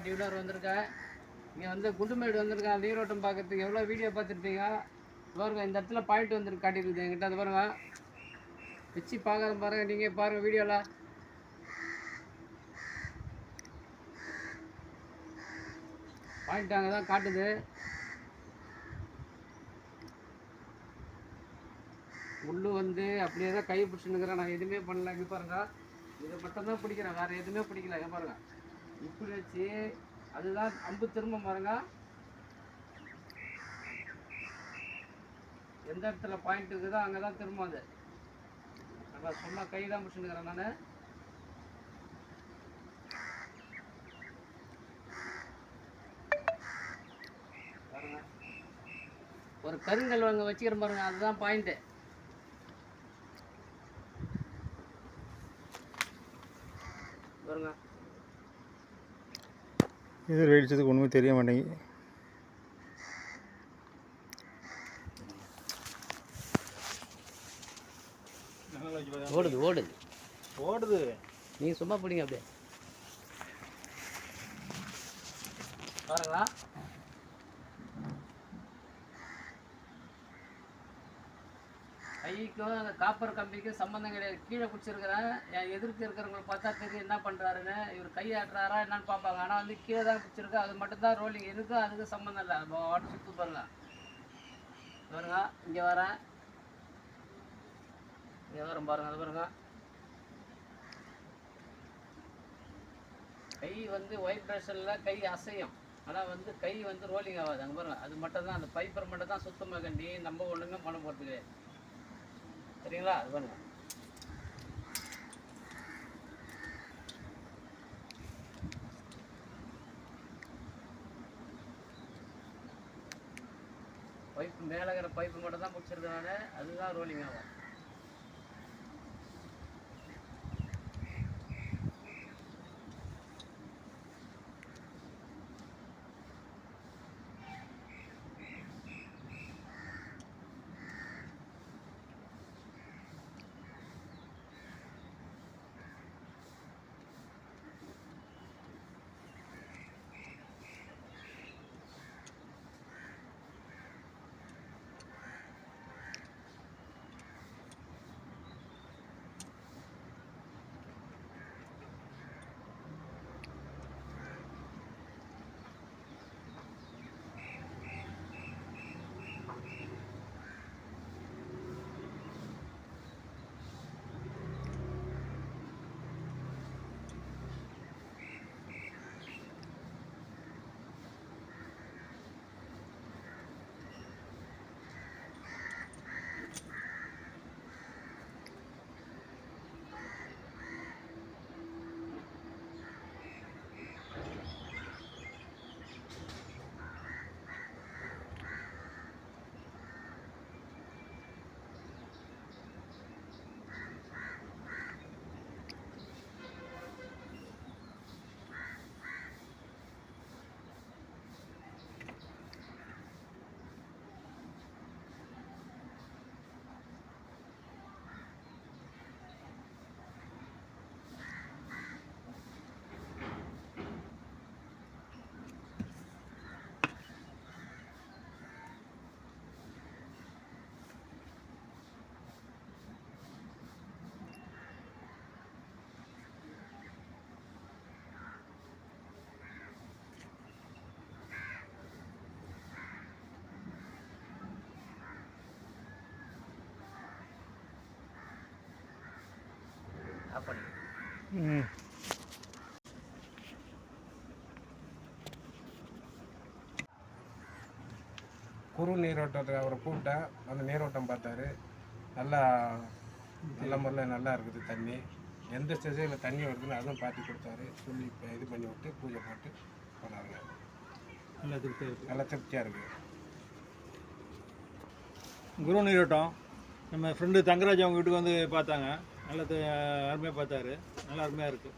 டியூலர் வந்திருக்கேன். இங்கே வந்து குண்டுமேடு வந்திருக்கேன். நீரோட்டம் பார்க்கறதுக்கு எவ்வளோ வீடியோ பார்த்துருப்பீங்க. பாருங்க, இந்த இடத்துல பாயிண்ட் வந்துருக்கு காட்டியிருக்குது என்கிட்ட. அது பாருங்க, வச்சு பார்க்குற பாருங்க, நீங்கள் பாருங்கள் வீடியோவில். பாயிண்ட் அங்கே தான் காட்டுது. உள்ளு வந்து அப்படியே தான் கை பிடிச்சுன்னுக்கிறேன். நான் எதுவுமே பண்ணல. இங்கே பாருங்க, இதை மட்டும்தான் பிடிக்கிறேன், வேறு எதுவுமே பிடிக்கல. இங்கே பாருங்க, இப்படி வச்சு அதுதான் அம்பு திரும்ப பாருங்க. எந்த இடத்துல பாயிண்ட் இருக்குதோ அங்கே தான் திரும்ப. அது நம்ம சும்மா கை தான் பிடிச்சுன்னுக்கிறேன் நான். பாருங்க, ஒரு கருங்கல் அங்கே வச்சுக்கிறேன் பாருங்க, அதுதான் பாயிண்ட்டு. பாருங்க, இது வெடிச்சதுக்கு ஒன்றுமே தெரிய மாட்டேங்குது. ஓடுது ஓடுது ஓடுது. நீங்கள் சும்மா பிடிங்க அப்படியே. பாருங்களா, கைக்கும் அந்த காப்பர் கம்பிக்கும் சம்மந்தம் கிடையாது. கீழே பிடிச்சிருக்கிறேன். என் எதிர்த்து இருக்கிறவங்களை பார்த்தா தெரியும் என்ன பண்ணுறாருன்னு. இவர் கை ஆட்டுறாரா என்னன்னு பார்ப்பாங்க. ஆனால் வந்து கீழே தான் பிடிச்சிருக்கு. அது மட்டும்தான் ரோலிங். எதுக்கும் அதுக்கும் சம்மந்தம் இல்லை. வாட்டர் சுற்று பாருங்க. பாருங்க, இங்கே வரேன், இங்கே வரேன் பாருங்க. அது பாருங்க, கை வந்து வைப்ரேஷனில் கை அசையும். ஆனால் வந்து கை வந்து ரோலிங் ஆகாது. அங்கே பாருங்க, அது மட்டும் தான், அந்த பைப்பர் மட்டும் தான் சுத்தமாக கண்டி. நம்ம ஒன்றுமே பண்ண போகிறது கிடையாது. சரிங்களா? அது பாருங்க, பைப்பு மேலே இருக்கிற பைப்பு மட்டும் தான் பிடிச்சிருக்கனால அதுதான் ரோலிங் ஆகும். அப்படி குறு நீரோட்டத்துக்கு அவரை கூப்பிட்டேன். அந்த நீரோட்டம் பார்த்தாரு. நல்லா நல்ல முறையில் நல்லா இருக்குது தண்ணி. எந்த ஸ்டேஜில் தண்ணி வருதுன்னு அதுவும் பார்த்து கொடுத்தாரு. சொல்லி இப்போ இது பண்ணி விட்டு பூஜை போட்டு போனாங்க. நல்லா திருப்தியாக இருக்குது. நல்லா திருப்தியாக இருக்குது. குரு நீரோட்டம் நம்ம ஃப்ரெண்டு தங்கராஜ் அவங்க வீட்டுக்கு வந்து பார்த்தாங்க. நல்லா அருமையாக பார்த்தாரு. நல்லா அருமையாக இருக்குது.